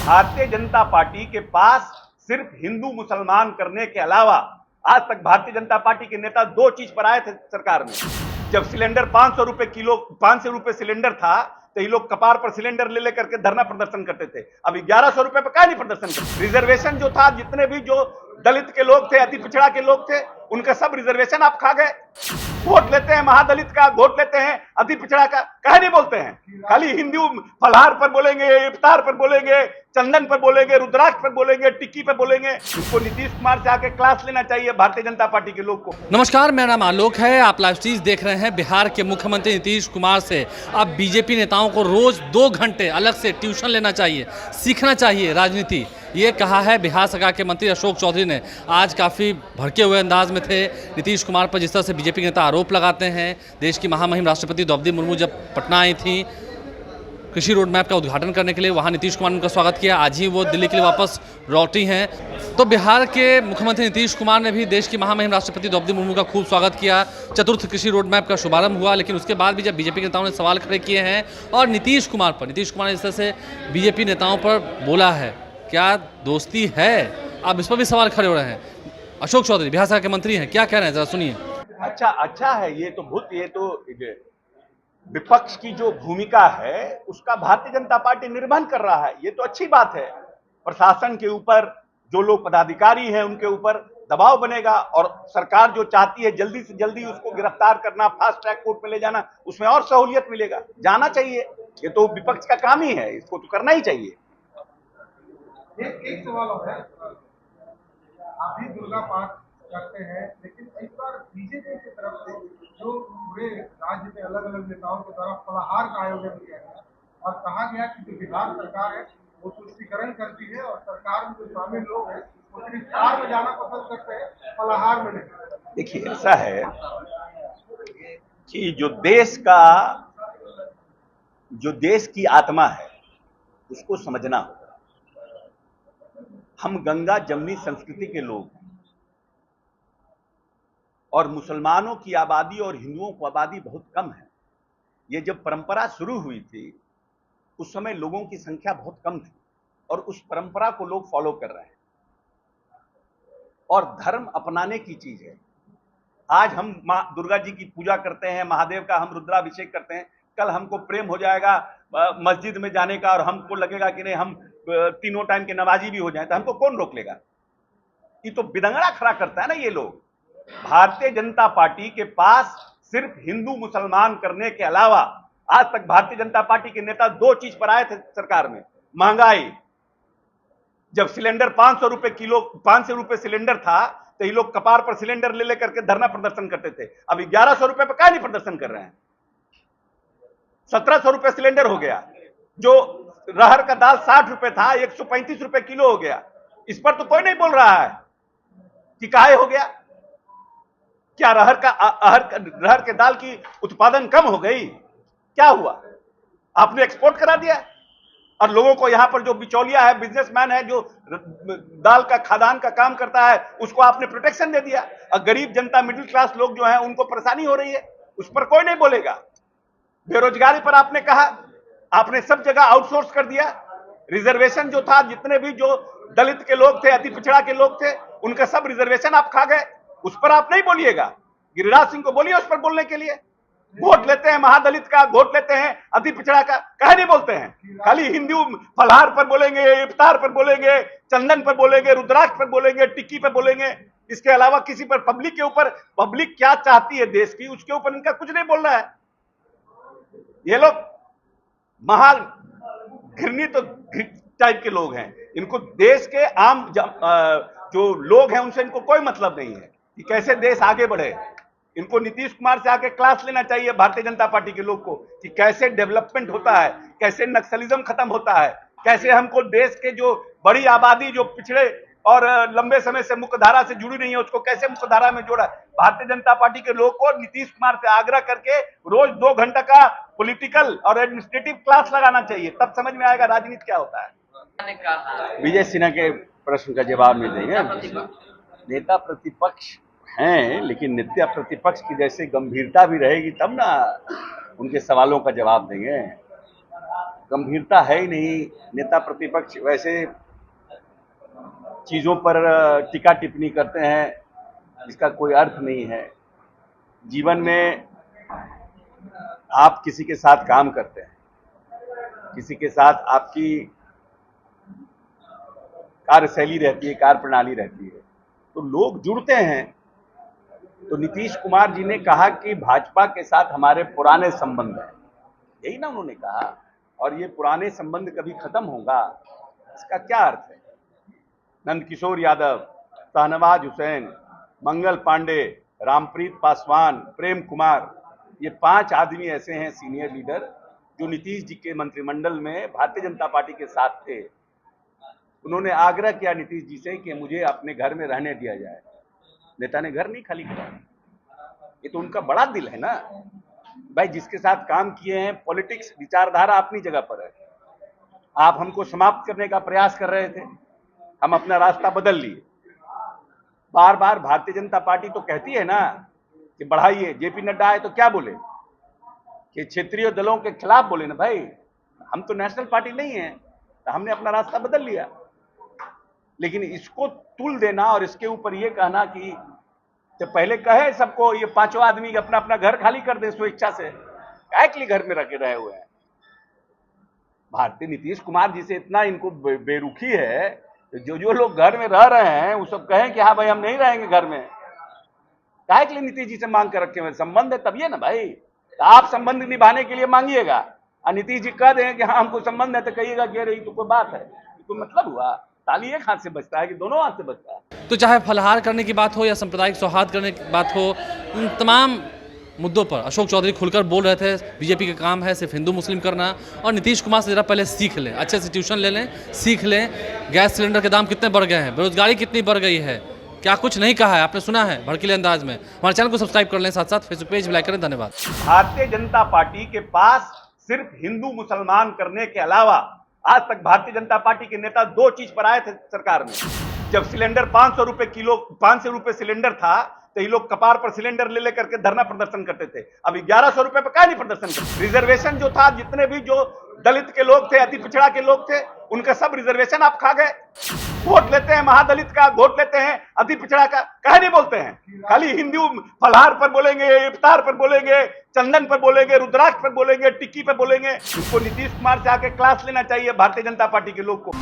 Bharatiya Janata party के पास सिर्फ हिंदू मुसलमान करने के अलावा आज तक भारतीय जनता पार्टी के नेता दो चीज पर आए थे सरकार में। जब सिलेंडर 500 रुपए किलो 500 रुपए सिलेंडर था तो ये लोग कपार पर सिलेंडर ले लेकर के धरना प्रदर्शन करते थे। अब 1100 रुपए पर क्या नहीं प्रदर्शन करते। रिजर्वेशन जो था, जितने भी जो दलित के लोग थे, अति पिछड़ा के लोग थे, उनका सब रिजर्वेशन आप खा गए। वोट लेते हैं महादलित का, वोट लेते हैं अति पिछड़ा का, कहे नहीं बोलते हैं। खाली हिंदू फलहार पर बोलेंगे, इफ्तार पर बोलेंगे, चंदन पर बोलेंगे, रुद्राक्ष पर बोलेंगे, टिक्की पर बोलेंगे। इनको नीतीश कुमार से आके क्लास लेना चाहिए भारतीय जनता पार्टी के लोग को। नमस्कार, मेरा नाम आलोक है। आप लाइव स्ट्रीम देख रहे हैं। बिहार के मुख्यमंत्री नीतीश कुमार से अब बीजेपी नेताओं को रोज 2 घंटे अलग से ट्यूशन लेना चाहिए, सीखना चाहिए राजनीति। ये कहा है बिहार सरकार के मंत्री अशोक चौधरी ने। आज काफ़ी भड़के हुए अंदाज में थे नीतीश कुमार पर। जिस तरह से बीजेपी के नेता आरोप लगाते हैं, देश की महामहिम राष्ट्रपति द्रौपदी मुर्मू जब पटना आई थी कृषि रोड मैप का उद्घाटन करने के लिए, वहाँ नीतीश कुमार ने उनका स्वागत किया। आज ही वो दिल्ली के लिए वापस लौटी हैं। तो बिहार के मुख्यमंत्री नीतीश कुमार ने भी देश की महामहिम राष्ट्रपति द्रौपदी मुर्मू का खूब स्वागत किया। चतुर्थ कृषि रोड मैप का शुभारंभ हुआ, लेकिन उसके बाद भी जब बीजेपी के नेताओं ने सवाल खड़े किए हैं और नीतीश कुमार ने इस तरह से बीजेपी नेताओं पर बोला है, क्या दोस्ती है? अब इस पर भी सवाल खड़े हो रहे हैं। अशोक चौधरी बिहार सरकार के मंत्री हैं, क्या कह रहे हैं, जरा सुनिए। अच्छा है। ये तो विपक्ष की जो भूमिका है उसका भारतीय जनता पार्टी निर्वहन कर रहा है। ये तो अच्छी बात है। प्रशासन के ऊपर जो लोग पदाधिकारी हैं उनके ऊपर दबाव बनेगा और सरकार जो चाहती है जल्दी से जल्दी उसको गिरफ्तार करना, फास्ट ट्रैक कोर्ट में ले जाना, उसमें और सहूलियत मिलेगा। जाना चाहिए, ये तो विपक्ष का काम ही है, इसको तो करना ही चाहिए। एक सवाल है, आप भी दुर्गा पाठ करते हैं, लेकिन इस बार बीजेपी की तरफ से जो पूरे राज्य में अलग अलग नेताओं के द्वारा फलाहार का आयोजन किया गया और कहा गया कि जो बिहार सरकार है वो तुष्टीकरण करती है और सरकार में जो शामिल लोग हैं वो सिर्फ इफ्तार में जाना पसंद करते हैं, फलाहार में नहीं। देखिए, ऐसा है कि जो देश की आत्मा है उसको समझना होगा। हम गंगा जमनी संस्कृति के लोग हैं और मुसलमानों की आबादी और हिंदुओं की आबादी बहुत कम है। ये जब परंपरा शुरू हुई थी उस समय लोगों की संख्या बहुत कम थी और उस परंपरा को लोग फॉलो कर रहे हैं और धर्म अपनाने की चीज है। आज हम मां दुर्गा जी की पूजा करते हैं, महादेव का हम रुद्राभिषेक करते हैं। कल हमको प्रेम हो जाएगा मस्जिद में जाने का और हमको लगेगा कि नहीं हम तीनों टाइम के नमाजी भी हो जाएं, तो हमको कौन रोक लेगा? ये तो बिदंगड़ा खड़ा करता है ना ये लोग। भारतीय जनता पार्टी के पास सिर्फ हिंदू मुसलमान करने के अलावा आज तक भारतीय जनता पार्टी के नेता दो चीज पर आए थे सरकार में। महंगाई, जब सिलेंडर 500 रुपए किलो 500 रुपए सिलेंडर था तो ये लोग कपार पर सिलेंडर ले लेकर के धरना प्रदर्शन करते थे। अब 1100 रुपए पर क्या नहीं प्रदर्शन कर रहे हैं। 1700 रुपए सिलेंडर हो गया। जो रहर का दाल 60 रुपए था 135 रुपए किलो हो गया। इस पर तो कोई नहीं बोल रहा है कि काहे हो गया। क्या रहर के दाल की उत्पादन कम हो गई? क्या हुआ? आपने एक्सपोर्ट करा दिया और लोगों को यहां पर जो बिचौलिया है, बिजनेसमैन है, जो दाल का खादान का काम करता है, उसको आपने प्रोटेक्शन दे दिया और गरीब जनता, मिडिल क्लास लोग जो है उनको परेशानी हो रही है, उस पर कोई नहीं बोलेगा। बेरोजगारी पर आपने कहा, आपने सब जगह आउटसोर्स कर दिया। रिजर्वेशन जो था, जितने भी जो दलित के लोग थे, अति पिछड़ा के लोग थे, उनका सब रिजर्वेशन आप खा गए। उस पर आप नहीं बोलिएगा। गिरिराज सिंह को बोलिए उस पर बोलने के लिए। वोट लेते हैं महादलित का, वोट लेते हैं अति पिछड़ा का, कहे नहीं बोलते हैं। खाली हिंदू फलहार पर बोलेंगे, इफ्तार पर बोलेंगे, चंदन पर बोलेंगे, रुद्राक्ष पर बोलेंगे, टिक्की पर बोलेंगे। इसके अलावा किसी पर पब्लिक के ऊपर, पब्लिक क्या चाहती है देश की, उसके ऊपर इनका कुछ नहीं बोल रहा है। ये लोग महा घृणित टाइप के लोग हैं। इनको देश के आम जो लोग हैं उनसे इनको कोई मतलब नहीं है कि कैसे देश आगे बढ़े। इनको नीतीश कुमार से आके क्लास लेना चाहिए भारतीय जनता पार्टी के लोग को कि कैसे डेवलपमेंट होता है, कैसे नक्सलिज्म खत्म होता है, कैसे हमको देश के जो बड़ी आबादी जो पिछड़े और लंबे समय से मुख्यधारा से जुड़ी नहीं है उसको कैसे मुख्यधारा में जोड़ा। भारतीय जनता पार्टी के लोग को नीतीश कुमार से आग्रह करके रोज 2 घंटे का पॉलिटिकल और एडमिनिस्ट्रेटिव क्लास लगाना चाहिए, तब समझ में आएगा राजनीति क्या होता है। विजय सिन्हा के प्रश्न का जवाब नहीं देंगे। नेता प्रतिपक्ष हैं, लेकिन नेता प्रतिपक्ष की जैसे गंभीरता भी रहेगी तब ना उनके सवालों का जवाब देंगे। गंभीरता है ही नहीं। नेता प्रतिपक्ष वैसे चीज़ों पर टीका टिप्पणी करते हैं, इसका कोई अर्थ नहीं है। जीवन में आप किसी के साथ काम करते हैं, किसी के साथ आपकी कार्यशैली रहती है, कार्य प्रणाली रहती है, तो लोग जुड़ते हैं। तो नीतीश कुमार जी ने कहा कि भाजपा के साथ हमारे पुराने संबंध हैं, यही ना उन्होंने कहा, और ये पुराने संबंध कभी खत्म होगा, इसका क्या अर्थ है? नंदकिशोर यादव, शाहनवाज हुसैन, मंगल पांडे, रामप्रीत पासवान, प्रेम कुमार, ये 5 आदमी ऐसे हैं सीनियर लीडर जो नीतीश जी के मंत्रिमंडल में भारतीय जनता पार्टी के साथ थे। उन्होंने आग्रह किया नीतीश जी से कि मुझे अपने घर में रहने दिया जाए। नेता ने घर नहीं खाली कराया। ये तो उनका बड़ा दिल है ना भाई। जिसके साथ काम किए हैं, पॉलिटिक्स विचारधारा अपनी जगह पर है। आप हमको समाप्त करने का प्रयास कर रहे थे, हम अपना रास्ता बदल लिए। बार बार भारतीय जनता पार्टी तो कहती है ना कि बढ़ाइए। जेपी नड्डा आए तो क्या बोले कि क्षेत्रीय दलों के खिलाफ बोले ना भाई, हम तो नेशनल पार्टी नहीं है, तो हमने अपना रास्ता बदल लिया। लेकिन इसको तुल देना और इसके ऊपर ये कहना कि तो पहले कहे सबको ये 5 आदमी अपना अपना घर खाली कर दे स्वेच्छा से, काहे के लिए घर में रहे हुए हैं। भारतीय नीतीश कुमार जी से इतना इनको बेरुखी है, तो जो लोग घर में रह रहे हैं वो सब कहें कि हाँ भाई हम नहीं रहेंगे घर में, काहे के लिए नीतीश जी से मांग कर रखे हुए? संबंध है तभी है ना भाई। तो आप संबंध निभाने के लिए मांगिएगा, और नीतीश जी कह दें कि हाँ हमको संबंध है, तो कहिएगा कह रही तो कोई बात है, कोई मतलब हुआ? ताली एक हाथ से बजता है कि दोनों हाथ से बजता है? तो चाहे फलाहार करने की बात हो या सांप्रदायिक सौहार्द करने की बात हो, इन तमाम मुद्दों पर अशोक चौधरी खुलकर बोल रहे थे। बीजेपी का काम है सिर्फ हिंदू मुस्लिम करना, और नीतीश कुमार से जरा पहले सीख लें, अच्छे से ट्यूशन ले लें, सीख लें। गैस सिलेंडर के दाम कितने बढ़ गए हैं, बेरोजगारी कितनी बढ़ गई है, क्या कुछ नहीं कहा है, आपने सुना है भड़कीले अंदाज में। हमारे चैनल को सब्सक्राइब कर लें, साथ साथ फेसबुक पेज भी लाइक करें। धन्यवाद। भारतीय जनता पार्टी के पास सिर्फ हिंदू मुसलमान करने के अलावा आज तक भारतीय जनता पार्टी के नेता 2 चीज पर आए थे सरकार में। जब सिलेंडर 500 रुपए किलो, 500 रुपए सिलेंडर था, तो ये लोग कपार पर सिलेंडर ले लेकर के धरना प्रदर्शन करते थे। अब 1100 रुपए पर क्या नहीं प्रदर्शन करते? रिजर्वेशन जो था, जितने भी जो दलित के लोग थे, अति पिछड़ा के लोग थे, उनका सब रिजर्वेशन आप खा गए। वोट लेते हैं महादलित का, वोट लेते हैं अति पिछड़ा का, कहे नहीं बोलते हैं? खाली हिंदू फलहार पर बोलेंगे, इफ्तार पर बोलेंगे, चंदन पर बोलेंगे, रुद्राक्ष पर बोलेंगे, टिक्की पर बोलेंगे। इनको नीतीश कुमार से आके क्लास लेना चाहिए भारतीय जनता पार्टी के लोग को।